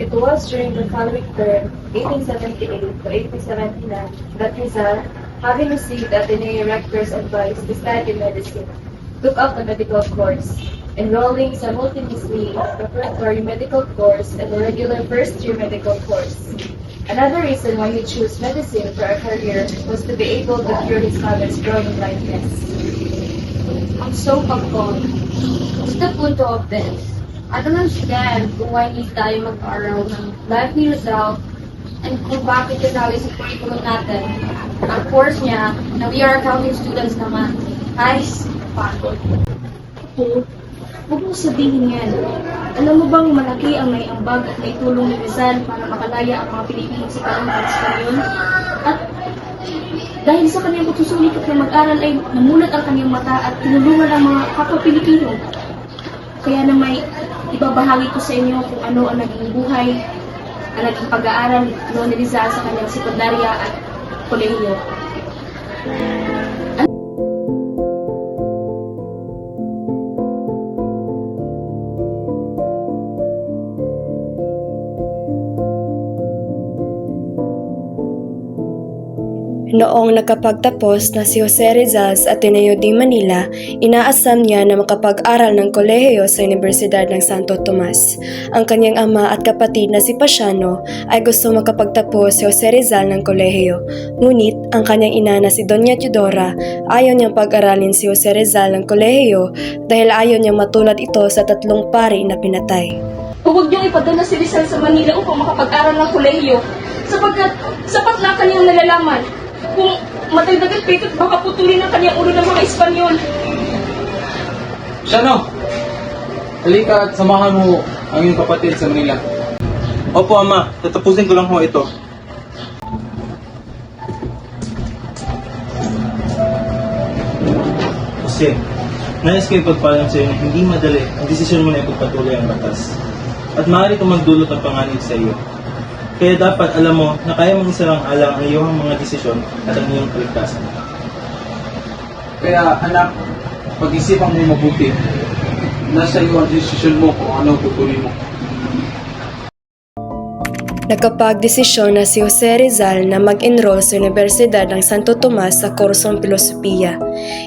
It was during the following term, 1878 to 1879, that Rizal, having received Ateneo Rector's advice to study medicine, took up the medical course, enrolling simultaneously in the preparatory medical course and the regular first-year medical course. Another reason why he chose medicine for a career was to be able to cure his father's growing blindness. I'm so pagod. What's the punto of this? I don't understand kung why hindi tayo mag-aaral ng life ni Rizal and kung bakit kasali sa curriculum natin. Ang course niya na we are accounting students naman. Guys, pagod. Po, huwag mo sabihin yan. Alam mo bang malaki ang may ambag at may tulong ni Rizal para makalaya ang mga Pilipino sa panahon ng Espanyol? At dahil sa kanyang pagsusulikap na mag-aral ay namulat ang kanyang mata at tinulungan ang mga kapwa Pilipino. Kaya na may ibabahagi ko sa inyo kung ano ang naging buhay, ang naging pag-aaral ni Rizal sa kanyang sekundarya at kolehiyo. Noong nakapagtapos na si Jose Rizal sa Ateneo de Manila, inaasam niya na makapag-aral ng kolehiyo sa Universidad ng Santo Tomas. Ang kanyang ama at kapatid na si Pasiano ay gusto makapagtapos si Jose Rizal ng kolehiyo. Ngunit ang kanyang ina na si Doña Teodora ayaw niyang pag-aralin si Jose Rizal ng kolehiyo dahil ayaw niyang matulad ito sa 3 pari na pinatay. Huwag niyong ipadala si Rizal sa Manila upang makapag-aral ng kolehiyo sapagkat sapat na kanyang nalalaman. Kung matagdagat pa ito't baka putulin ang kanyang ulo ng mga Espanyol. Siano, halika at samahan mo ang iyong kapatid sa Manila. Opo, Ama. Tatapusin ko lang ho ito. Jose, nais ko ipagpalam sa iyo na hindi madali ang desisyon mo na ipagpatuloy ang batas. At maaari kang magdulot ng panganib sa iyo. Kaya dapat alam mo na kaya mong isarang alang ang iyong mga desisyon at ang iyong kaligtasan. Kaya anak, pag-isipan mo mabuti. Nasa iyo ang desisyon mo kung ano tutuloy mo. Nagkapag-desisyon na si Jose Rizal na mag-enroll sa Universidad ng Santo Tomas sa kursong Pilosopiya.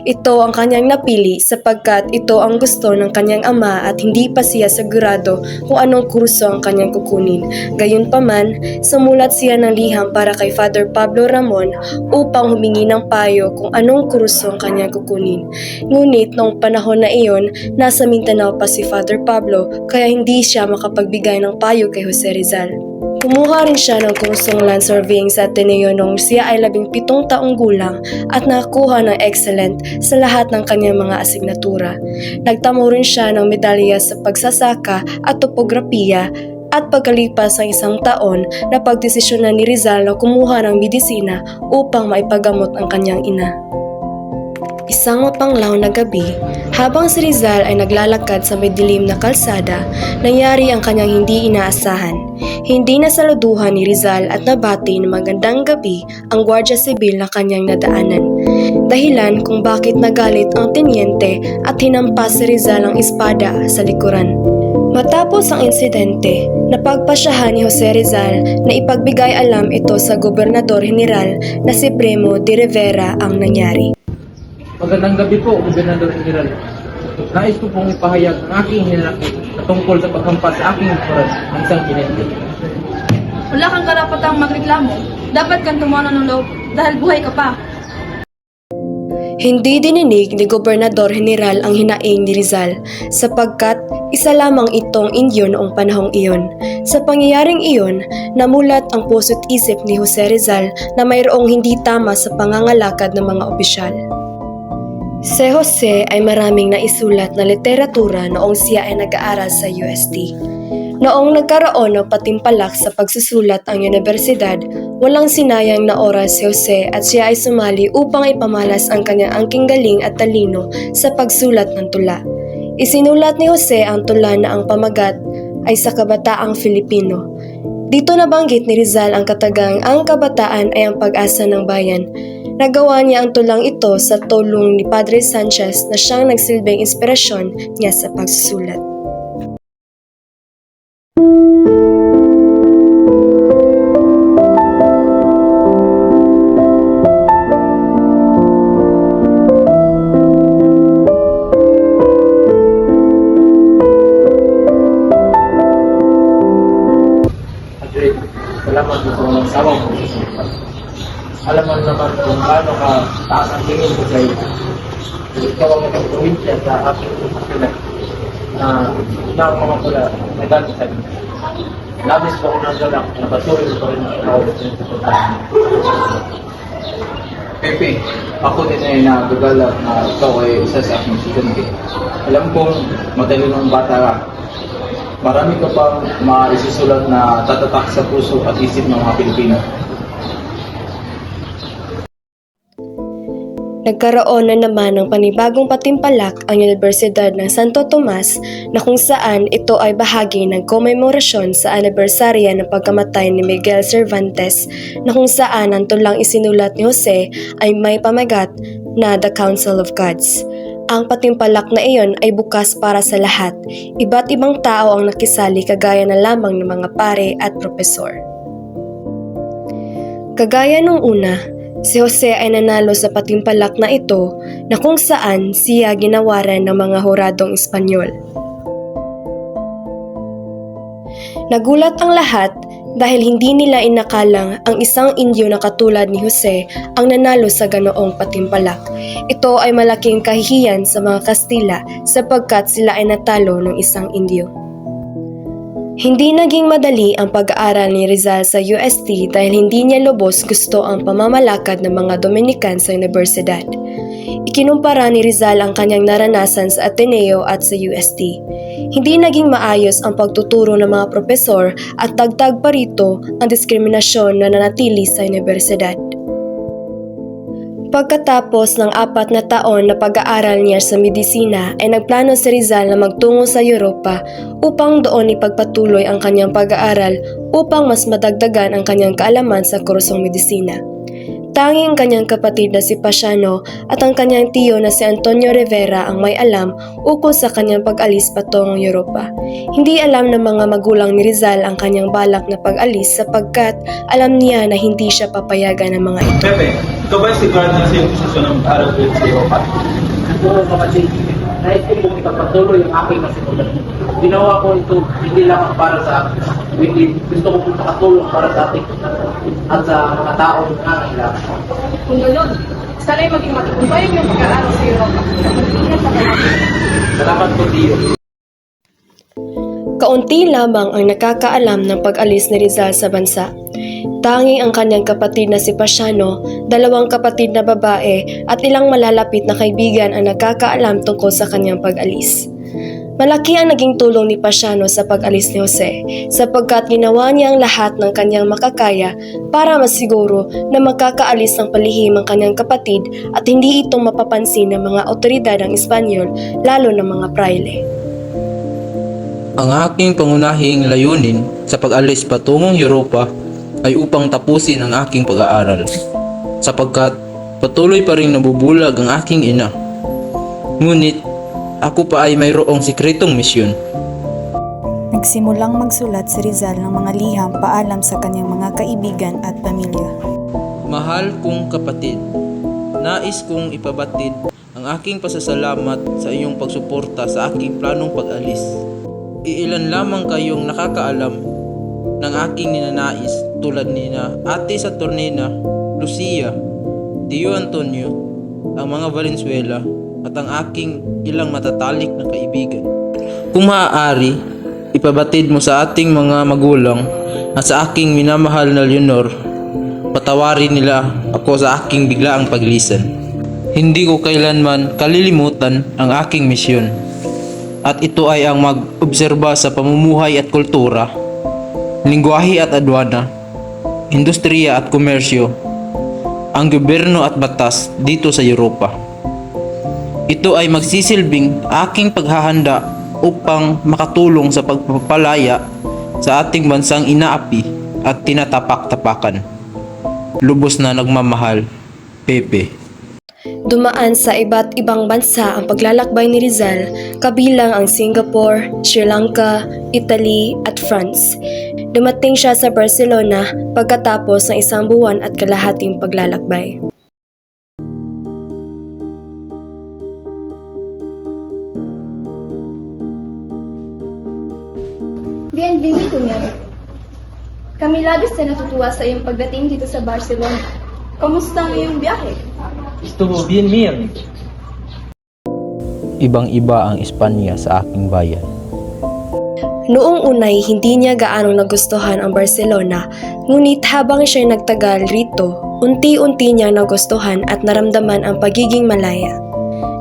Ito ang kanyang napili sapagkat ito ang gusto ng kanyang ama at hindi pa siya sigurado kung anong kurso ang kanyang kukunin. Gayunpaman, sumulat siya ng liham para kay Father Pablo Ramon upang humingi ng payo kung anong kurso ang kanyang kukunin. Ngunit noong panahon na iyon, nasa Mindanao pa si Father Pablo kaya hindi siya makapagbigay ng payo kay Jose Rizal. Kumuha rin siya ng kursong land surveying sa Ateneo noong siya ay 17 taong gulang at nakakuha ng excellent sa lahat ng kanyang mga asignatura. Nagtamo rin siya ng medalya sa pagsasaka at topografiya at pagkalipas ng 1 taon, napagdesisyonan ni Rizal na kumuha ng medisina upang maipagamot ang kanyang ina. Isang mapanglaw na gabi, habang si Rizal ay naglalakad sa may dilim na kalsada, nangyari ang kanyang hindi inaasahan. Hindi nasaluduhan ni Rizal at nabati ng magandang gabi ang Guardia Sibil na kanyang nadaanan. Dahilan kung bakit nagalit ang tenyente at hinampas si Rizal ang espada sa likuran. Matapos ang insidente, napagpasyahan ni Jose Rizal na ipagbigay alam ito sa Gobernador General na si Primo de Rivera ang nangyari. Magandang gabi po, Gobernador General. Nais ko pong ipahayag ang aking hinanakit na tungkol sa paghampas sa aking oras ng isang kinente. Wala kang karapatang magreklamo. Dapat kang tumano ng loob dahil buhay ka pa. Hindi dininig ni Gobernador General ang hinaing ni Rizal sapagkat isa lamang itong Indio noong panahong iyon. Sa pangyayaring iyon, namulat ang puso't isip ni Jose Rizal na mayroong hindi tama sa pangangalakad ng mga opisyal. Si Jose ay maraming naisulat na literatura noong siya ay nag-aaral sa UST. Noong nagkaroon ng patimpalak sa pagsusulat ang universidad, walang sinayang na oras si Jose at siya ay sumali upang ipamalas ang kanyang angking galing at talino sa pagsulat ng tula. Isinulat ni Jose ang tula na ang pamagat ay sa kabataang Filipino. Dito nabanggit ni Rizal ang katagang ang kabataan ay ang pag-asa ng bayan. Nagawa niya ang tulang ito sa tulong ni Padre Sanchez na siyang nagsilbing inspirasyon niya sa pagsusulat. salamat po sa walang sawang pagsusulat. Alam mo naman kung paano ka taas ang tingin ko sa iyo. Ikaw ang mga provincia sa aking susulat na ang mga pula na gamit sa iyo. Labis po ako naglalak na patuloy ko rin ang ikaw sa susulat. Pepe, ako din ay nagagalak na ikaw ay isa sa aking estudyante. Alam kong matalinong bata ka. Marami ka pang maisusulat na tatatak sa puso at isip ng mga Pilipino. Nagkaroon na naman ng panibagong patimpalak ang Universidad ng Santo Tomas na kung saan ito ay bahagi ng komemorasyon sa anibersarya ng pagkamatay ni Miguel Cervantes na kung saan ang tulang isinulat ni Jose ay may pamagat na The Council of Gods. Ang patimpalak na iyon ay bukas para sa lahat. Iba't ibang tao ang nakisali kagaya na lamang ng mga pare at propesor. Kagaya nung una, si Jose ay nanalo sa patimpalak na ito na kung saan siya ginawaran ng mga huradong Espanyol. Nagulat ang lahat dahil hindi nila inakalang ang isang Indio na katulad ni Jose ang nanalo sa ganoong patimpalak. Ito ay malaking kahihiyan sa mga Kastila sapagkat sila ay natalo ng isang Indio. Hindi naging madali ang pag-aaral ni Rizal sa UST dahil hindi niya lubos gusto ang pamamalakad ng mga Dominican sa universidad. Ikinumpara ni Rizal ang kanyang naranasan sa Ateneo at sa UST. Hindi naging maayos ang pagtuturo ng mga propesor at dagdag pa rito ang diskriminasyon na nanatili sa universidad. Pagkatapos ng 4 na taon na pag-aaral niya sa medisina ay nagplano si Rizal na magtungo sa Europa upang doon ipagpatuloy ang kanyang pag-aaral upang mas madagdagan ang kanyang kaalaman sa kursong medisina. Tanging kanyang kapatid na si Pasiano at ang kanyang tiyo na si Antonio Rivera ang may alam ukol sa kanyang pag-alis patungong Europa. Hindi alam ng mga magulang ni Rizal ang kanyang balak na pag-alis sapagkat alam niya na hindi siya papayagan ng mga ito. Pepe, ikaw ba sigurado na sa iyong posisyon ng mag-aral ulit sa Europa? Oo kapatid, nais ko pong ipagpatuloy ang aking nasimulan. Ginawa ko ito hindi lang para sa akin, kundi gusto ko pong makatulong para sa ating at sa mga tao na nangangailangan. Kung gano'n, sana'y maging matutubayan yung pag-aaral sa Europa. Ingat sa kayo. Salamat po, Tio. Kaunti lamang ang nakakaalam ng pag-alis ni Rizal sa bansa. Tanging ang kanyang kapatid na si Pasiano, 2 kapatid na babae at ilang malalapit na kaibigan ang nakakaalam tungkol sa kanyang pag-alis. Malaki ang naging tulong ni Pasiano sa pag-alis ni Jose sapagkat ginawa niya ang lahat ng kanyang makakaya para masiguro na makakaalis ng palihim ang kanyang kapatid at hindi itong mapapansin ng mga otoridad ng Espanyol lalo ng mga praile. Ang aking pangunahing layunin sa pag-alis patungong Europa ay upang tapusin ang aking pag-aaral sapagkat patuloy pa rin nabubulag ang aking ina. Ngunit ako pa ay mayroong sikretong misyon. Nagsimulang magsulat si Rizal ng mga liham paalam sa kanyang mga kaibigan at pamilya. Mahal kong kapatid, nais kong ipabatid ang aking pasasalamat sa iyong pagsuporta sa aking planong pag-alis. Iilan lamang kayong nakakaalam ng aking ninanais tulad nina Ate Saturnina, Lucia, Tio Antonio, ang mga Valenzuela at ang aking ilang matatalik na kaibigan. Kung maaari, ipabatid mo sa ating mga magulang at sa aking minamahal na Leonor, patawarin nila ako sa aking biglaang paglisan. Hindi ko kailanman kalilimutan ang aking misyon. At ito ay ang mag-obserba sa pamumuhay at kultura, lingwahe at adwana, industriya at komersyo, ang gobyerno at batas dito sa Europa. Ito ay magsisilbing aking paghahanda upang makatulong sa pagpapalaya sa ating bansang inaapi at tinatapak-tapakan. Lubos na nagmamahal, Pepe. Dumaan sa iba't ibang bansa ang paglalakbay ni Rizal, kabilang ang Singapore, Sri Lanka, Italy at France. Dumating siya sa Barcelona pagkatapos ng 1 buwan at kalahating paglalakbay. Bienvenido, Nero. Kami labis na natutuwa sa iyong pagdating dito sa Barcelona. Kamusta ang iyong biyahe? Estuvo bien bien. Ibang-iba ang Espanya sa aking bayan. Noong unay hindi niya gaanong nagustuhan ang Barcelona, ngunit habang siya'y nagtagal rito, unti-unti niyang nagustuhan at naramdaman ang pagiging malaya.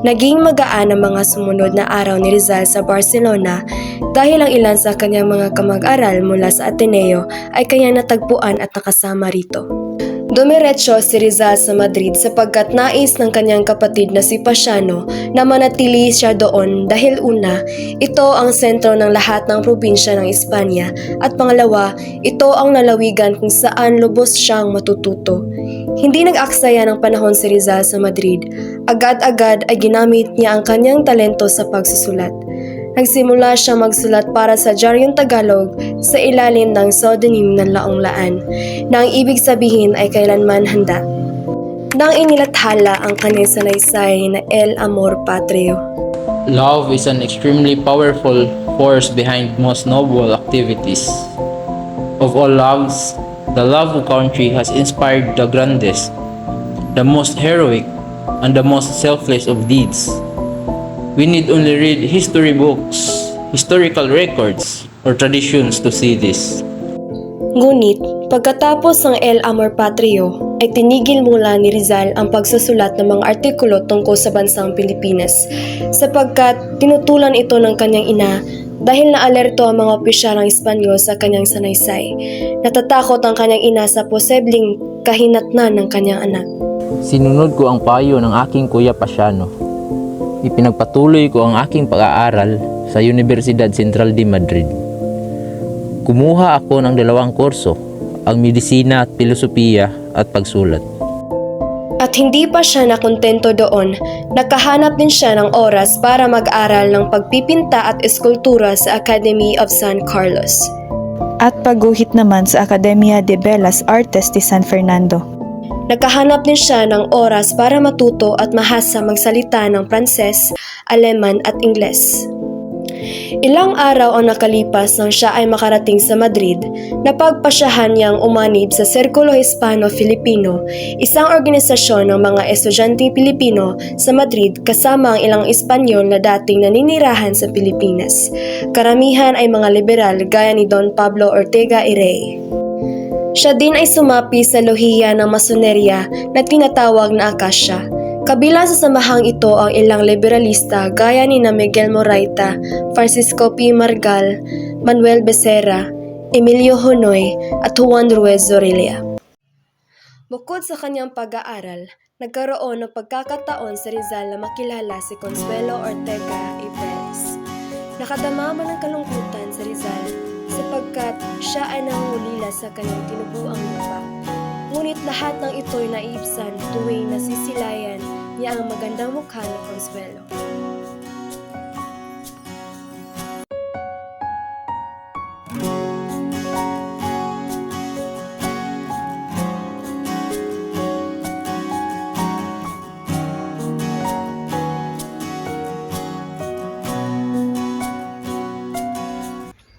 Naging magaan ang mga sumunod na araw ni Rizal sa Barcelona dahil ang ilan sa kanyang mga kamag-aral mula sa Ateneo ay kanyang natagpuan at nakasama rito. Dumiretso si Rizal sa Madrid sapagkat nais ng kanyang kapatid na si Pasiano na manatili siya doon dahil una, ito ang sentro ng lahat ng probinsya ng Espanya at pangalawa, ito ang lalawigan kung saan lubos siyang matututo. Hindi nag-aksaya ng panahon si Rizal sa Madrid. Agad-agad ay ginamit niya ang kanyang talento sa pagsusulat. Nagsimula siyang magsulat para sa Diaryong Tagalog sa ilalim ng pseudonym ng Laong Laan, na ang ibig sabihin ay kailanman handa. Nang inilathala ang kanyang salaysay na El Amor Patrio. Love is an extremely powerful force behind most noble activities. Of all loves, the love of country has inspired the grandest, the most heroic, and the most selfless of deeds. We need only read history books, historical records, or traditions to see this. Ngunit, pagkatapos ng El Amor Patrio, ay tinigil mula ni Rizal ang pagsusulat ng mga artikulo tungkol sa bansang Pilipinas sapagkat tinutulan ito ng kanyang ina dahil naalerto ang mga opisyal ng Espanyol sa kanyang sanaysay. Natatakot ang kanyang ina sa posibleng kahinatnan ng kanyang anak. Sinunod ko ang payo ng aking kuya Pasiano. Ipinagpatuloy ko ang aking pag-aaral sa Universidad Central de Madrid. Kumuha ako ng 2 kurso, ang medisina at filosofiya at pagsulat. At hindi pa siya nakontento doon, nakahanap din siya ng oras para mag-aral ng pagpipinta at eskultura sa Academy of San Carlos. At pagguhit naman sa Academia de Bellas Artes de San Fernando. Nakahanap din siya ng oras para matuto at mahasa magsalita ng Pranses, Aleman at Ingles. Ilang araw ang nakalipas nang siya ay makarating sa Madrid, napagpasyahan niyang umanib sa Sirkulo Hispano-Filipino, isang organisasyon ng mga estudyanteng Pilipino sa Madrid kasama ang ilang Espanyol na dating naninirahan sa Pilipinas. Karamihan ay mga liberal gaya ni Don Pablo Ortega y Rey. Siya din ay sumapi sa lohiya ng masonerya na tinatawag na Akasya. Kabilang sa samahang ito ang ilang liberalista gaya ni Miguel Moraita, Francisco P. Margal, Manuel Becerra, Emilio Honoy at Juan Ruiz Zorrilla. Bukod sa kanyang pag-aaral, nagkaroon ng pagkakataon sa Rizal na makilala si Consuelo Ortega y Perez. Nakadama man ng kalungkutan sa Rizal sapagkat siya ay nangungulila sa kanyang tinubuang lupa. Ngunit lahat ng ito'y naibsan tuwing nasisilayan niya ang magandang mukha ni Consuelo.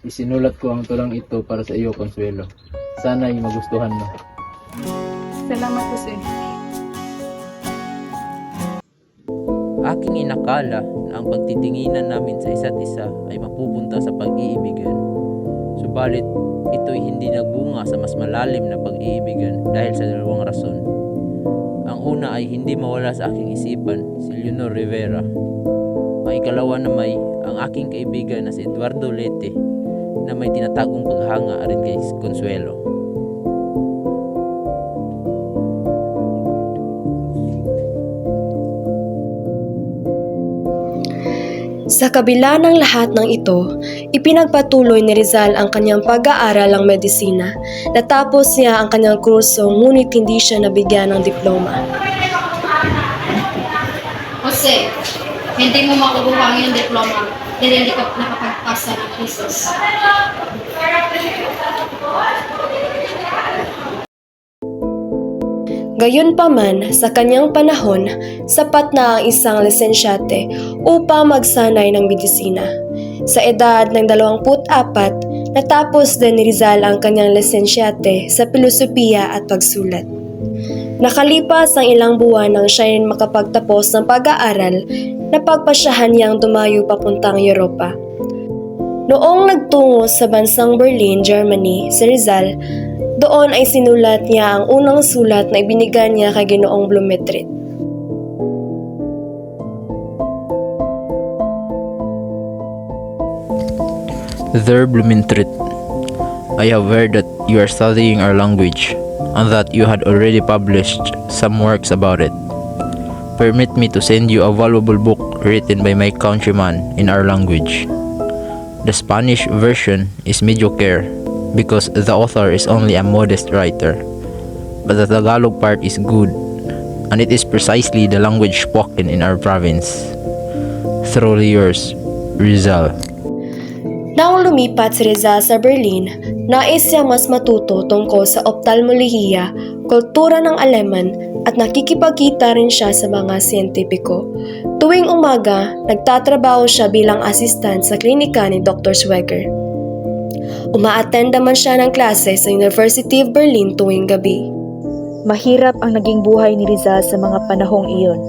Isinulat ko ang tulang ito para sa iyo, Consuelo. Sana'y magustuhan mo. Salamat po, sir. Aking inakala na ang pagtitinginan namin sa isa't isa ay mapupunta sa pag-iibigan. Subalit, ito'y hindi nagbunga sa mas malalim na pag-iibigan dahil sa 2 rason. Ang una ay hindi mawala sa aking isipan si Leonor Rivera. Ang ikalawa na may ang aking kaibigan na si Eduardo Lete na may tinatagong paghanga rin kay Consuelo. Sa kabila ng lahat ng ito, ipinagpatuloy ni Rizal ang kanyang pag-aaral ng medisina. Natapos niya ang kanyang kurso ngunit hindi siya nabigyan ng diploma. Jose, hindi mo makukuha ang iyong diploma dahil hindi ka nakapagpasa ng thesis. Gayunpaman, sa kanyang panahon, sapat na ang isang lisensyate upang magsanay ng medisina. Sa edad ng 24, Natapos din ni Rizal ang kanyang lisensyate sa pilosopiya at pagsulat. Nakalipas ang ilang buwan nang siya rin makapagtapos ng pag-aaral, napagpasyahan niyang dumayo papuntang Europa. Noong nagtungo sa bansang Berlin, Germany, si Rizal, doon ay sinulat niya ang unang sulat na ibinigay niya kay Ginoong Blumentritt. There, Blumentritt, I have heard that you are studying our language and that you had already published some works about it. Permit me to send you a valuable book written by my countryman in our language. The Spanish version is mediocre because the author is only a modest writer, but the Tagalog part is good, and it is precisely the language spoken in our province. Thoroughly yours, Rizal. Nang lumipat si Rizal sa Berlin, nais siya mas matuto tungkol sa ophthalmolohiya, kultura ng Aleman at nakikipagkita rin siya sa mga siyentipiko. Tuwing umaga, nagtatrabaho siya bilang assistant sa klinika ni Dr. Schweger. Uma-attend naman siya ng klase sa University of Berlin tuwing gabi. Mahirap ang naging buhay ni Rizal sa mga panahong iyon.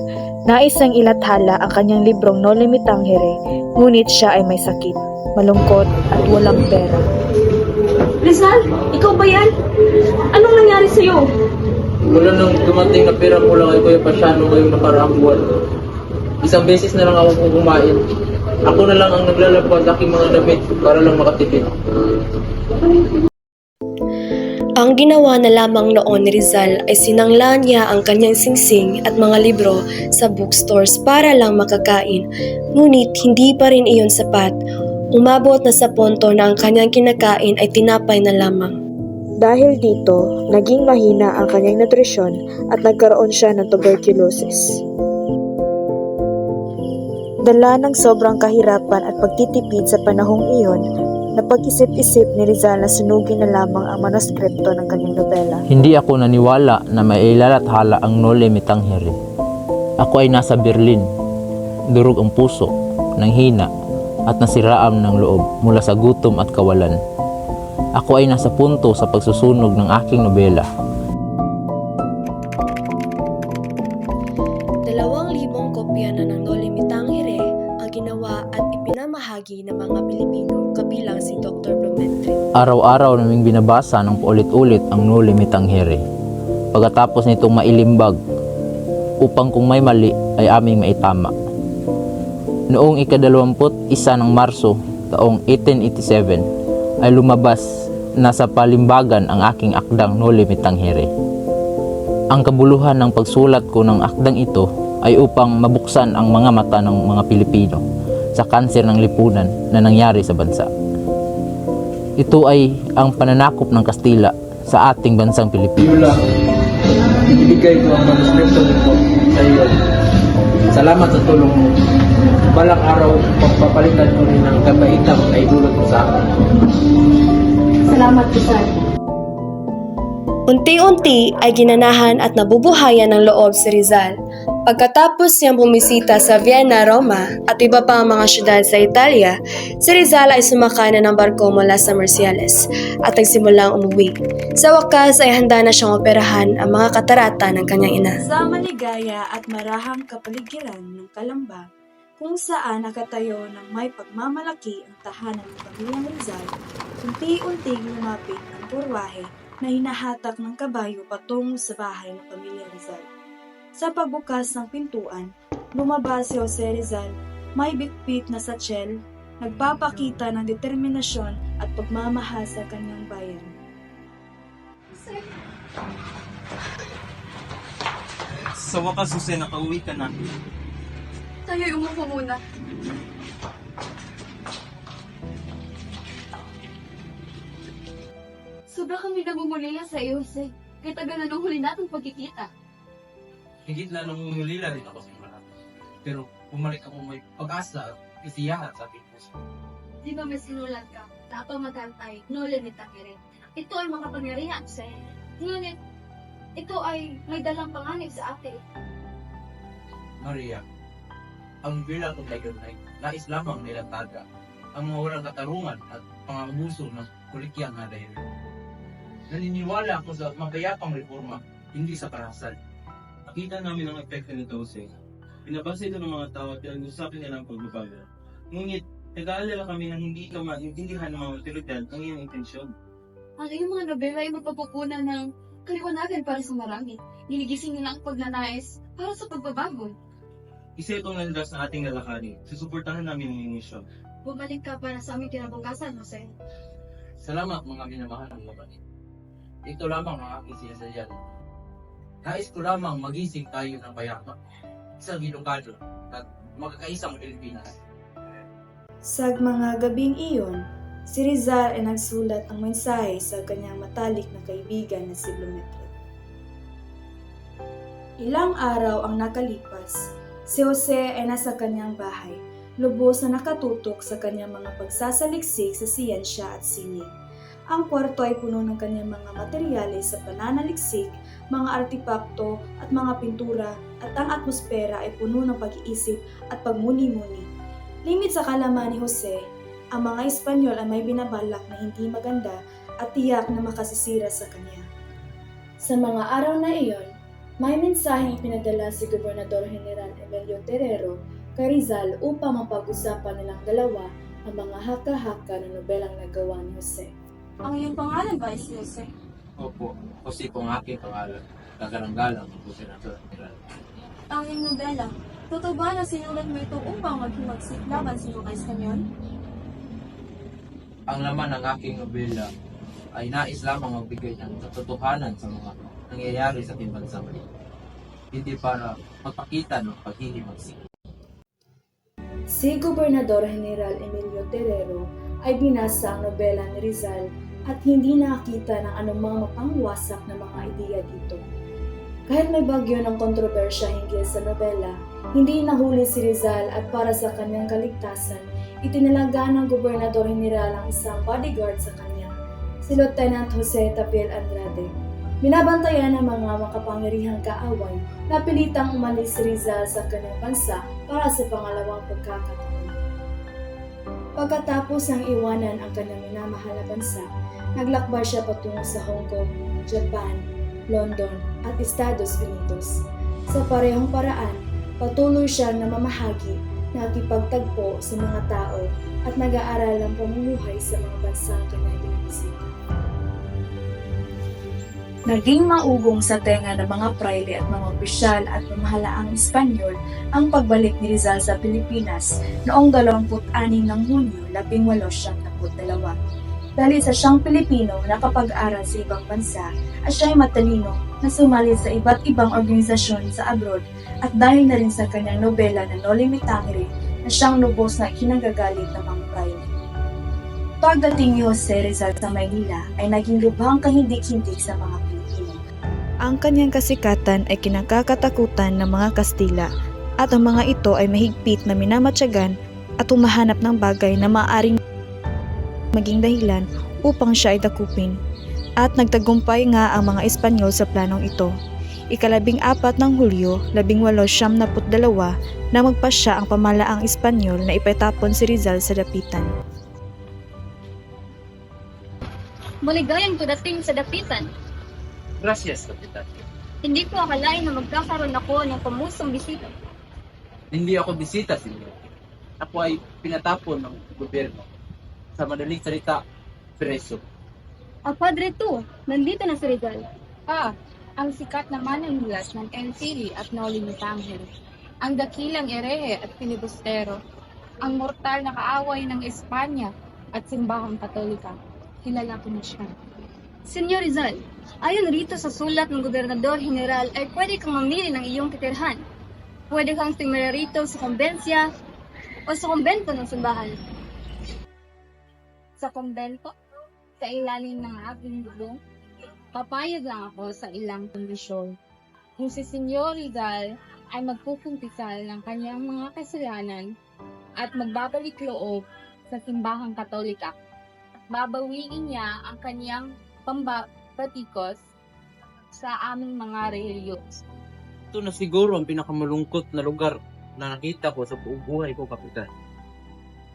Nais niyang ilathala ang kanyang librong Noli Me Tangere, ngunit siya ay may sakit, malungkot at walang pera. Rizal, ikaw ba yan? Anong nangyari sa'yo? Mula nang dumating na pera mula kay Kuya Pasiano ngayong nakaraang buwan, isang beses na lang ako kumain. Ako na lang ang naglalabas ng aking mga damit para lang makatipid. Ang ginawa na lamang noon ni Rizal ay sinangla niya ang kanyang singsing at mga libro sa bookstores para lang makakain, ngunit hindi pa rin iyon sapat. Umabot na sa punto na ang kanyang kinakain ay tinapay na lamang. Dahil dito, naging mahina ang kanyang nutrisyon at nagkaroon siya ng tuberculosis. Dala ng sobrang kahirapan at pagtitipid sa panahong iyon, napag-isip-isip ni Rizal na sunugin na lamang ang manuskripto ng kanyang nobela. Hindi ako naniwala na mailalathala ang Noli Me Tangere. Ako ay nasa Berlin. Durog ang puso, nanghina, at nasiraam ng loob mula sa gutom at kawalan. Ako ay nasa punto sa pagsusunog ng aking nobela. 2,000 kopya na ng Noli Me Tangere ang ginawa at ipinamahagi ng mga Pilipino kabilang si Dr. Blumentritt. Araw-araw naming binabasa ng paulit-ulit ang Noli Me Tangere. Pagkatapos nitong mailimbag, upang kung may mali ay aming maitama. Noong ika-21 ng Marso taong 1887 ay lumabas na sa palimbagan ang aking akdang Noli Me Tangere. Ang kabuluhan ng pagsulat ko ng akdang ito ay upang mabuksan ang mga mata ng mga Pilipino sa kanser ng lipunan na nangyari sa bansa. Ito ay ang pananakop ng Kastila sa ating bansang Pilipinas. Ibigay ko ang manuskripto nito sa iyo. Salamat sa tulong mo. Balang araw, pagpapalitan mo rin ng kabaitang na idulot mo sa akin. Salamat, Rizal. Unti-unti ay ginanahan at nabubuhayan ng loob si Rizal. Pagkatapos niyang bumisita sa Vienna, Roma at iba pang mga syudad sa Italia, si Rizal ay sumakay na ng barko mula sa Marciales at nagsimulang umuwi. Sa wakas ay handa na siyang operahan ang mga katarata ng kanyang ina. Sa maligaya at marahang kapaligiran ng Kalamba, kung saan nakatayo ng may pagmamalaki ang tahanan ng pamilyang Rizal, unti-unting lumapit ang kurwahe na hinahatak ng kabayo patungo sa bahay ng pamilyang Rizal. Sa pagbukas ng pintuan, lumabas si Jose Rizal, may bitbit na satchel, nagpapakita ng determinasyon at pagmamahal sa kanyang bayan. Sa wakas, Jose, nakauwi ka na. Tayo'y umupo muna. Sobra kami nagmumulila sa iyo, Jose. Kaya tagal na nung huli natong pagkikita. Higit na nung umulila rin ako sa mga. Pero bumalik ako may pag-asa at kasiyahan sa aking puso. Di ba may sinulat ka? Dapat magantay, Noli Me Tangere. Ito ay makapangyarihan, Jose. Ngunit, ito ay may dalang panganib sa atin. Maria, ang bilang ng tayon ay nais lamang nilang taga ang mga walang katarungan at mga abuso ng kolektiyang nga dahil. Naniniwala ako sa mapayapang reforma, hindi sa karasal. Nakita namin ang epekto nito, Jose. Pinabasa ito ng mga tao at pinag-usapin nila ang pagbabago. Ngunit, nag-aalala kami na hindi ka maintindihan ng mga otoridad ang iyong intensyon. Ang iyong mga nobela ay magpapupunan ng kaliwanagan para sa marami. Niligising nila ang pagnanais para sa pagbabago. Isa itong landas na ating lalakarin. Susuportahan namin ang iyong misyon. Bumalik ka para sa aming kinabukasan, Jose. Salamat mga minamahal ng babae. Ito lamang ang aking sinasadyan. Nais ko lamang magising tayo ng payapa, isang Ilocano at magkakaisang Pilipinas. Sa mga gabing iyon, si Rizal ay nagsulat ng mensahe sa kanyang matalik na kaibigan na si Blumentritt. Ilang araw ang nakalipas, si Jose ay nasa kanyang bahay, lubos na nakatutok sa kanyang mga pagsasaliksik sa siyensya at sining. Ang kwarto ay puno ng kanyang mga materyales sa pananaliksik, mga artipakto at mga pintura, at ang atmosfera ay puno ng pag-iisip at pagmuni-muni. Limit sa kalaman ni Jose, ang mga Espanyol ay may binabalak na hindi maganda at tiyak na makasisira sa kanya. Sa mga araw na iyon, may mensaheng ipinadala si Gobernador General Emilio Terrero kay Rizal upang mapag-usapan nilang dalawa ang mga haka-haka na nobelang nagawa ni Jose. Ang iyong pangalan ba ay si Jose? Opo, kasi kung aking pangalan, kagarang-galang ang Senador General. Ang iyong nobela, totoo ba na sinulat mo ito upang maghimagsik laban sa mga Espanyol? Ang laman ng aking nobela ay nais lamang magbigay ng katotohanan sa mga nangyayari sa ating bansa. Hindi para magpakita ng paghihimagsik. Si Gobernador General Emilio Terrero ay binasa ang nobela ni Rizal at hindi nakita ng anumang mapangwasak na mga ideya dito. Kahit may bagyo ng kontrobersya hinggil sa nobela, hindi nahuli si Rizal at para sa kanyang kaligtasan, itinalaga ng Gobernador General ang isang bodyguard sa kanya, si Lieutenant Jose Tapiel Andrade. Binabantayan ng mga makapangyarihang kaaway na pilitang umalis si Rizal sa kanyang bansa para sa pangalawang pagkakataon. Pagkatapos ng iwanan ang kanyang minamahal na bansa, naglakbay siya patungo sa Hong Kong, Japan, London at Estados Unidos. Sa parehong paraan, patuloy siyang namamahagi, nakipagtagpo sa mga tao at nag-aaral ng pamumuhay sa mga bansang kanyang binibisita. Naging maugong sa tenga ng mga praile at mga opisyal at pamahalaang Espanyol ang pagbalik ni Rizal sa Pilipinas noong 26 ng Hunyo 1872. Dahil sa siyang Pilipino na kapag-aral sa ibang bansa at siya'y matalino na sumali sa iba't ibang organisasyon sa abroad at dahil na rin sa kanyang nobela na Noli Me Tangere na siyang lubos na ikinagagalit ng mga praile. Pagdating ni Jose Rizal sa Maynila ay naging lubhang kahindik-hindik sa mga Pilipino. Ang kanyang kasikatan ay kinakakatakutan ng mga Kastila at ang mga ito ay mahigpit na minamatyagan at humahanap ng bagay na maaaring maging dahilan upang siya ay dakupin. At nagtagumpay nga ang mga Espanyol sa planong ito. Ika-14 ng Hulyo 1872 na magpasya ang pamahalaang Espanyol na ipatapon si Rizal sa dapitan. Maligayang tudating sa dapitan. Gracias, Kapitan. Hindi ko akalain na magkakaroon ako ng pamusong bisita. Hindi ako bisita, Senyor. Ako ay pinatapon ng gobyerno. Sa madaling salita, preso. Padre to, nandito na si Rizal. Ang sikat na manangulas ng Enfili at Noli Me Tangere, ang dakilang erehe at filibustero, ang mortal na kaaway ng Espanya at simbahang Katolika. Kilala ko na siya. Senyor Rizal, ayon rito sa sulat ng Gobernador General ay pwede kang mamili ng iyong titirhan. Pwede kang tumira rito sa kumbensya o sa kumbento ng simbahan. Sa kumbento, sa ilalim ng aking bubong, papayag lang ako sa ilang kondisyon. Kung si Senyor Rizal ay magpupuntisal ng kanyang mga kasalanan at magbabalik loob sa simbahang Katolika, babawiin niya ang kanyang pambatikos sa aming mga relihiyon. Ito na siguro ang pinakamalungkot na lugar na nakita ko sa buong buhay ko, Kapitan.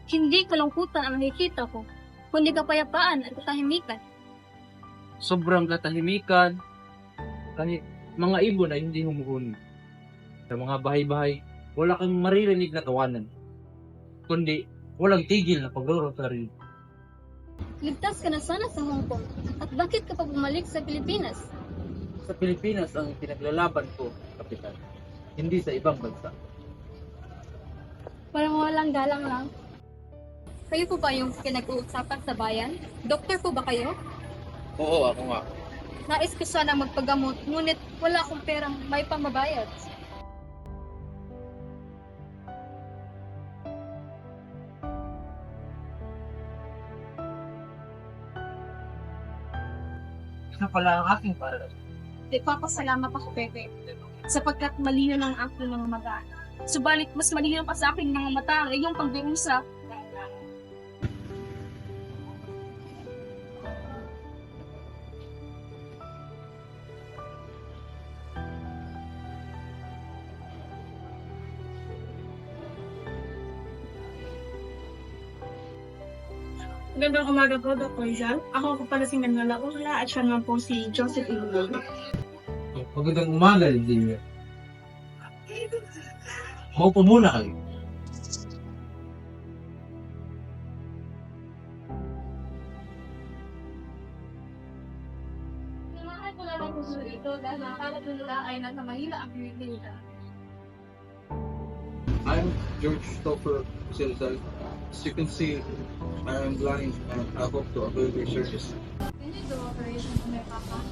Hindi kalungkutan ang nakikita ko. kundi kapayapaan at katahimikan. Sobrang katahimikan, kahit mga ibon ay hindi humuhuni. Sa mga bahay-bahay, wala kang maririnig na tawanan, kundi walang tigil na paglorosaryo. Ligtas ka na sana sa Hong Kong. At bakit ka pa bumalik sa Pilipinas? Sa Pilipinas ang pinaglalaban ko, Kapitan, hindi sa ibang bansa. Parang walang galang lang. Kayo po ba yung pinag-uusapan sa bayan? Doktor po ba kayo? Oo, ako nga. Nais ko sana magpagamot, ngunit wala akong perang may pamabayad. Isa pala ang aking para. Nagpapasalamat ako, Pepe, sapagkat malino ng aking mga mata. Subalit, mas malino pa sa aking mga mata ang iyong pagdurusa. Magandang umaga po, Dr. Jean. Ako po pala si Manuela Urla at siya nga po si Joseph Ilunod. Magandang umaga, Lydia. Maupo muna kayo. Namahan ko lang ang puso ito dahil nakakalat nila ay nasa Manila ang Pilipinas. I'm George Stoffer Silsal. As you can see, I am blind and I hope to avail your service. Can you do operation on my papa?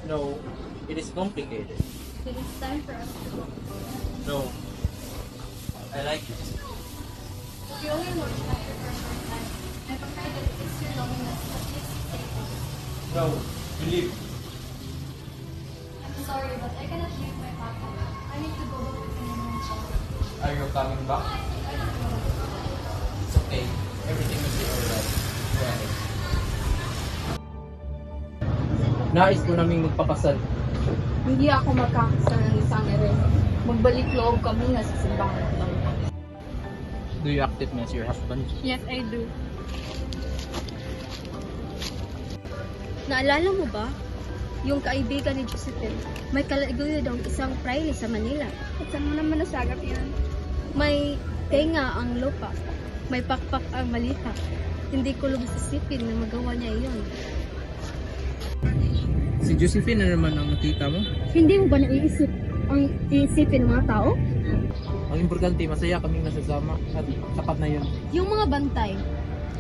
No, it is complicated. It is time for us to go. No, I like it. We only know each other for a short time. I'm afraid that it is your loneliness that makes you stay close. No, believe. I'm sorry, but I cannot leave my papa. I need to go back to Pilipinas. Are you coming back? It's okay. Everything will be alright. Go ahead. Nais ko naming magpakasal. Hindi ako magkakasal ng isang ere. Magbalik loob kami na sa simbahan lang. Do you accept me as your husband? Yes, I do. Naalala mo ba? Yung kaibigan ni Josephine, may kaliguyo daw isang praile sa Manila. At saan mo naman nasagap yan? May tenga ang lupa. May pakpak ang malita. Hindi ko lubos isipin na magawa niya iyon. Si Josephine na naman ang nakita mo? Hindi mo ba naiisip ang iisipin ng mga tao? Ang importante, masaya kaming nasasama at sapat na yun. Yung mga bantay,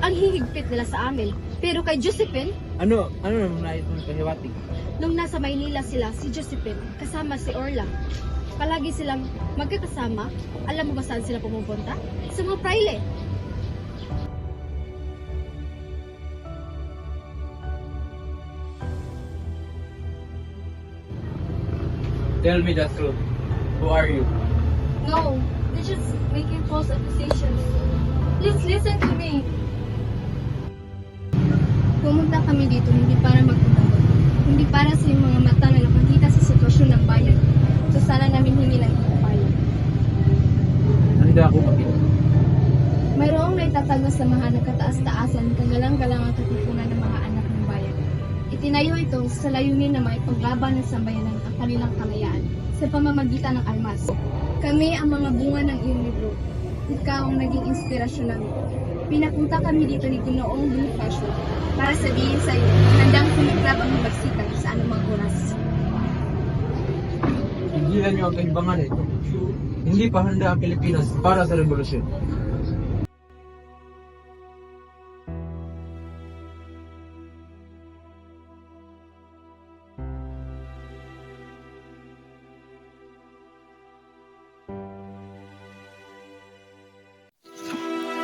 ang hihigpit nila sa amin. Pero kay Josephine, Ano naman nais mong pahiwatig? nung nasa Maynila sila, si Josephine, kasama si Orla. Palagi silang magkakasama. Alam mo ba saan sila pumupunta? Sa mga praile. Tell me the truth. Who are you? No, they're just making false accusations. Please listen to me. Pumunta kami dito hindi para magpapagod. Hindi para sa mga mata na nakakita sa sitwasyon ng bayan. So sana namin hingi ng payo. Handa ako makita. Mayroong naitatagos sa mga nagkataas-taasan kagalang-galang ang katipunan ng mga anak ng bayan. Itinayo ito sa layunin na maipaglaban ng sambayanan ang kanilang kalayaan sa pamamagitan ng armas. Kami ang mga bunga ng iyong libro. Ikaw ang naging inspirasyon namin. Pinapunta kami dito ni Ginoong Bonifacio para sabihin sa iyo handang sumiklab ang magsikan sa anumang oras. Tigilan niyo ang kahimbangan ito. Hindi pa handa ang Pilipinas para sa revolusyon.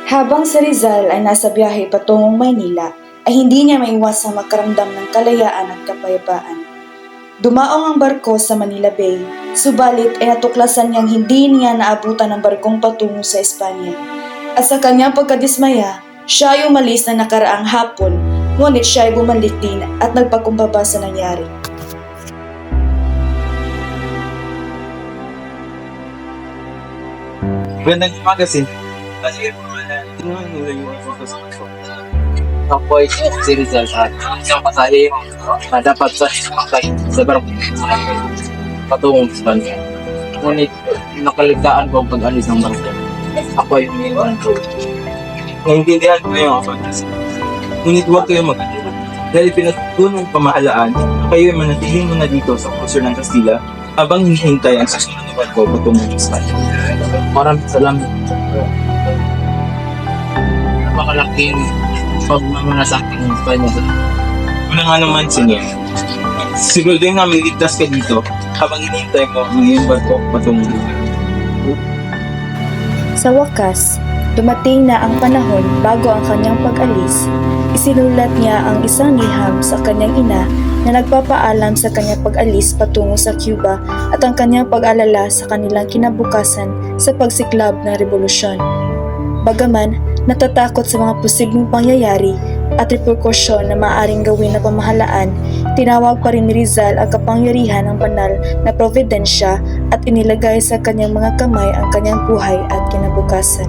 Habang si Rizal ay nasa biyahe patungong Maynila, ay hindi niya maiwasang makaramdam ng kalayaan at kapayapaan. Dumaong ang barko sa Manila Bay, subalit ay natuklasan niyang hindi niya naabutan ang barkong patungo sa Espanya. At sa kanyang pagkadismaya, siya ay umalis na nakaraang hapon, ngunit siya ay bumalik din at nagpakumbaba sa nangyari. Magandang umaga, Sin. Kasi tingnan mo yung photos ko. Ako'y si Rizal at isang pasahe na dapat sa sumakay sa barko patungong Espanya. Ngunit nakaligtaan ko ang pag-alis ng barko. Ako ay umiiwan ko. Naiintindihan ko yung kapatid. Ngunit huwag kayong mag-alala. Dahil pinatutunong pamahalaan, kayo ay manatiling muna dito sa kusur ng Kastila habang hinihintay ang susunod na barko patungong Espanya. Maraming salamat. Napakalaking pagmamanasakit ng Espanya. Wala nga naman, Senyor. Siguro din namin ligtas ka dito habang hinihintay mo ang iyong barko patungong Espanya. Sa wakas, dumating na ang panahon bago ang kanyang pag-alis. Isinulat niya ang isang liham sa kanyang ina na nagpapaalam sa kanyang pag-alis patungo sa Cuba at ang kanyang pag-alala sa kanilang kinabukasan sa pagsiklab ng revolusyon. Bagaman natatakot sa mga posibleng pangyayari at reperkusyon na maaaring gawin ng pamahalaan, tinawag pa rin ni Rizal ang kapangyarihan ng banal na providensya at inilagay sa kanyang mga kamay ang kanyang buhay at kinabukasan.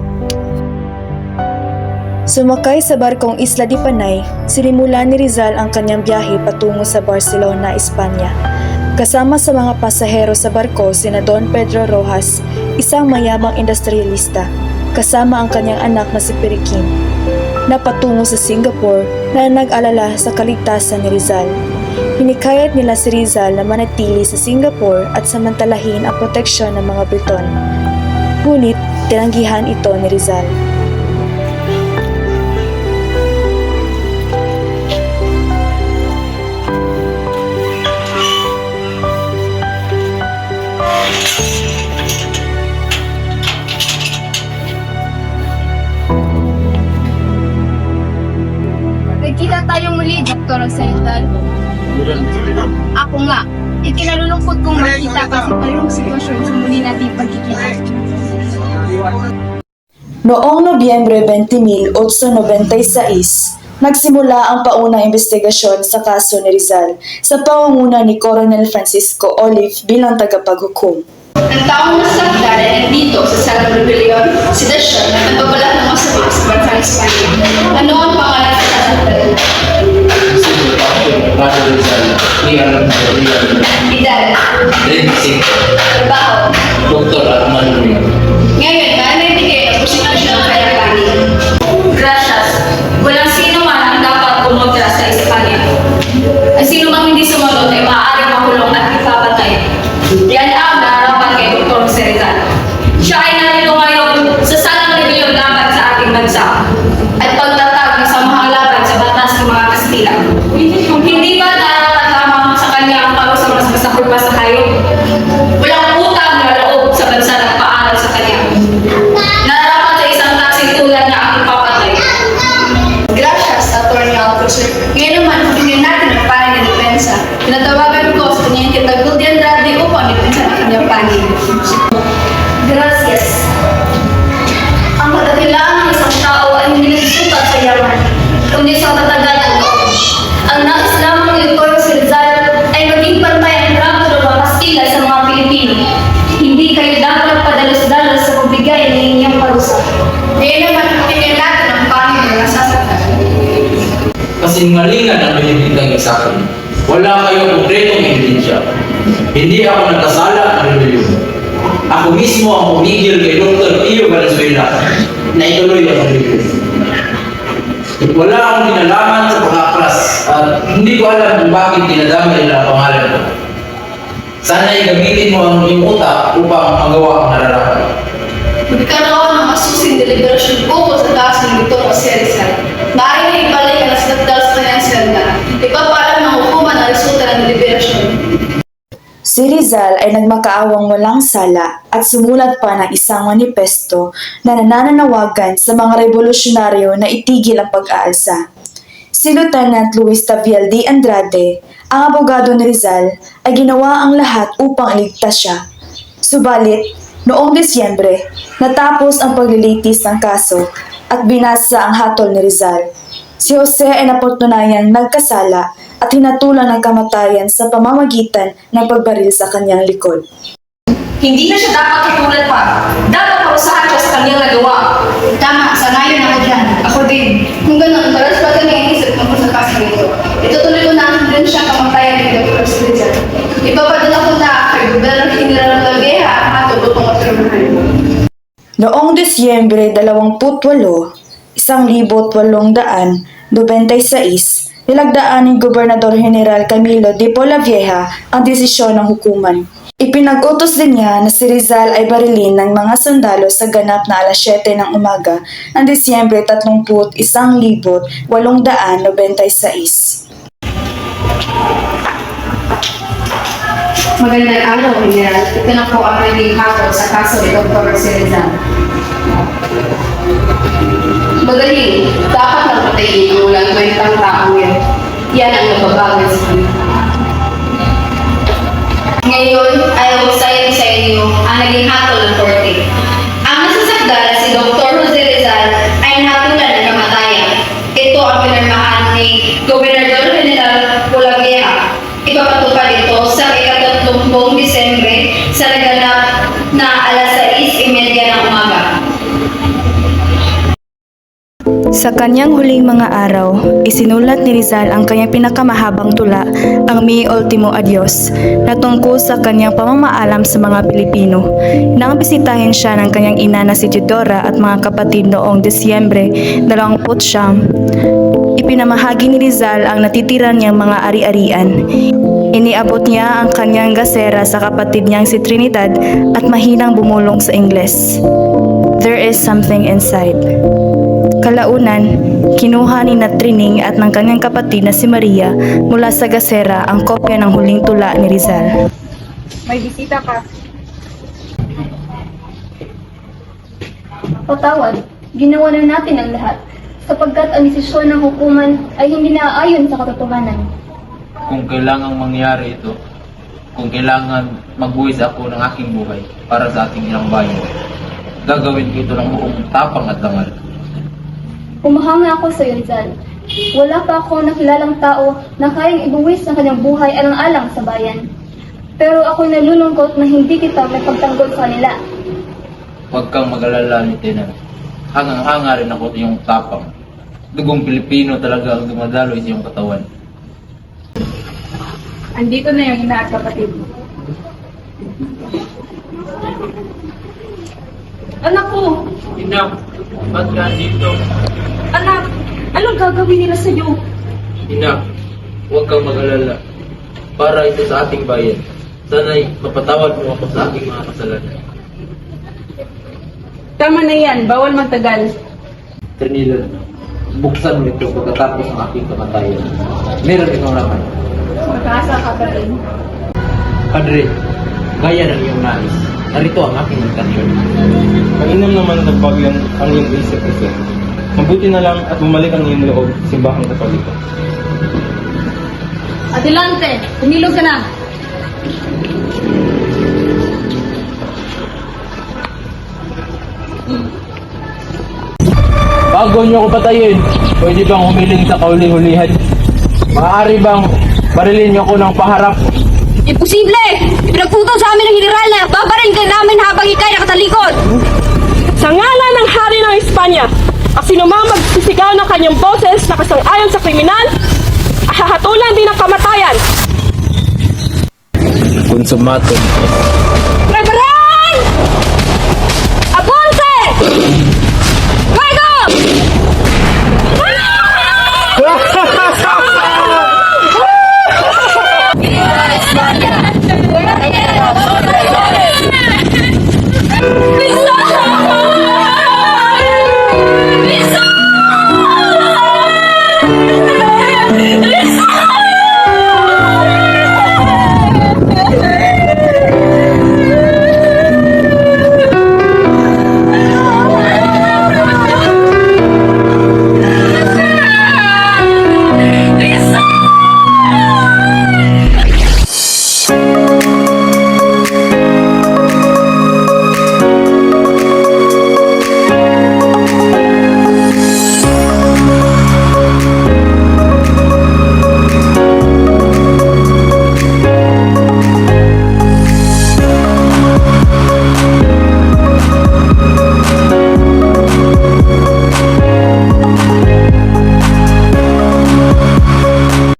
Sumakay sa barkong Isla de Panay, sinimula ni Rizal ang kanyang biyahe patungo sa Barcelona, Espanya. Kasama sa mga pasahero sa barko sina Don Pedro Rojas, isang mayamang industrialista, kasama ang kanyang anak na si Periquin, na patungo sa Singapore na nag-alala sa kaligtasan ni Rizal. Hinikayat nila si Rizal na manatili sa Singapore at samantalahin ang proteksyon ng mga Briton. Ngunit tinanggihan ito ni Rizal. Nagkita tayo muli, Dr. Occidental. Ako nga. Ikinalulungkot kong makita kasi parehong sitwasyon sa muli nating pagkikita. Noong Nobyembre 20,896, nagsimula ang paunang investigasyon sa kaso ni Rizal sa pangunguna ni Coronel Francisco Olive bilang tagapaghukom. Ang taong nasakda na nandito sa Salong Rebellion, sitwasyon na nagbabalak ng masama sa bansang Espanya. Ano ang pangalan sa sasaktan? Edad. Trabaho. Doktor at manunin. Ngayon, nanindigay ang posisyon ng kayapanin. Gracias. Walang sino man ang dapat kumontra sa Espanya. Ang sino mang hindi sumunod ay maaaring makulong at ipapatay. Yan ang narapan kay Dr. Rizal. Siya ay narito ngayon sa Salong Rebellion laban sa ating bansa at pagtatag ng samahang laban sa batas ng mga Kastila. Hindi ba narapat lamang sa kanya ang parusa mas masakot pa sa hayop? Walang utang na loob sa bansa na paaral sa kanya. Nararapat sa isang taksing tulad niya ang ipapatay. Gracias, Atty. Alcocer. Ngayon naman, hingin natin ang panig na depensa. Tinatawagan ko sa kanyang kitagod di Andrade upang depensa ng kanyang panig. Gracias. Ang kadakilaan ng isang tao ay hindi nagsusukat sa yaman, kundi sa katatagan ng loob. Ang nais lamang ni Dr. Rizal ay maging pantay ang trato ng mga Kastila sa mga Pilipino. Hindi kayo dapat padalos-dalos sa pagbigay ng inyong parusa. Ngayon naman, tingnan natin ang panig na nasasaktan. Kasinungalingan ang binibintang sa akin. Wala kayong konkretong ebidensya. Hindi ako nagkasala ng rebellion. Ako mismo ang pumigil kay Dr. Pio Valenzuela na ituloy ang rebellion. Wala akong kinalaman sa pangaklas at hindi ko alam kung bakit dinadama nila ang pangalan ko. Sana ay gamitin mo ang iyong utak upang magawa ang nararapat. Magkaroon ng masusing deliberasyon ukol sa taas ng Dr. Rizal. Maaari na ibalik ang nasagdal sa kanyang selda. Ipapaalam ng hukuman ang resulta ng deliberasyon. Si Rizal ay nagmakaawang walang sala at sumulat pa ng isang manifesto na nananawagan sa mga revolusyonaryo na itigil ang pag-aalsa. Si Lieutenant Luis Taviel de Andrade, ang abogado ni Rizal, ay ginawa ang lahat upang iligtas siya. Subalit, noong Disyembre, natapos ang paglilitis ng kaso at binasa ang hatol ni Rizal. Si Jose ay napatunayang nagkasala at hinatulan ng kamatayan sa pamamagitan ng pagbaril sa kanyang likod. Hindi na siya dapat katulad pa. Dapat parusahan siya sa kanyang nagawa. Tama, sangayon ako dyan. Ako din. Kung ganun, paras pa kami Noong Disyembre 28, 1896, nilagdaan ni Gobernador General Camilo de Polavieja ang desisyon ng hukuman. Ipinag-utos din niya na si Rizal ay barilin ng mga sundalo sa ganap na alas 7 ng umaga ng Disyembre 31, 1896. Magandang araw, General. Ito na po ang naging hatol sa kaso ni Dr. Rizal. Magaling, dapat lang patayin ang walang kwentang taong yan. Yan ang nababagal sa kanya. Ngayon, ayaw ko sa inyo ang naging hatol ng korte. Ang nasasakdal si Dr. Jose Rizal ay nahatulan ng kamatayan. Ito ang pinirmahan ni Gobernador General Polavieja. Ipapatupad ito sa 30 Disyembre sa naganap na alas 6:30 ng umaga. Sa kanyang huling mga araw, isinulat ni Rizal ang kanyang pinakamahabang tula, ang Mi Ultimo Adios, na tungkol sa kanyang pamamaalam sa mga Pilipino. Nang bisitahin siya ng kanyang ina na si Teodora at mga kapatid noong Disyembre 29, ipinamahagi ni Rizal ang natitira niyang mga ari-arian. Iniabot niya ang kanyang gasera sa kapatid niyang si Trinidad at mahinang bumulong sa Ingles. There is something inside. Kalaunan, kinuha ni Trining at ng kanyang kapatid na si Maria mula sa gasera ang kopya ng huling tula ni Rizal. May bisita ka. Patawad, ginawa na natin ang lahat, sapagkat ang desisyon ng hukuman ay hindi naaayon sa katotohanan. Kung kailangang mangyari ito, kung kailangan magbuwis ako ng aking buhay para sa ating ilang bayan, gagawin ko ito ng buong tapang at dangal. Pumahanga ako sa iyo, Rizal. Wala pa ako nakilalang tao na kayang ibuwis ng kanyang buhay alang-alang sa bayan. Pero ako'y nalulungkot na hindi kita may pagtanggol sa kanila. Huwag kang mag-alala, Lieutenant. Hangang-hanga rin ako sa iyong tapang. Dugong Pilipino talaga ang dumadaloy sa iyong katawan. Andito na yung ina at kapatid mo. Anak ko! Ina, ba't ka dito? Anak! Anong gagawin nila sa'yo? Ina, huwag kang mag-alala. Para ito sa ating bayan. Sana'y mapatawad mo ako sa aking mga kasalanan. Tama na yan, bawal magtagal. Trinidad, buksan mo ito pagkatapos ng aking kamatayan. Meron itong laman. Magkasa ka pa rin. Padre, gaya ng iyong nais. Narito ang aking invitasyon. Mainam naman sa bagyan ang iyong isip kasi. Mabuti na lang at bumalik ang iyong loob sa simbahang Katoliko. Adelante, tumilog ka na. Bago niyo ko patayin, pwede bang humiling sa kauli-hulihan? Maaari bang barilin niyo ko ng paharap? Imposible! Ipinagputo sa amin ng general na babaril ka namin habang ikay nakatalikod! Sa ngalan ng hari ng Espanya, ang sinumang magsisigaw ng kanyang boses na kasang-ayon sa kriminal, hahatulan din ng kamatayan. Konsumato.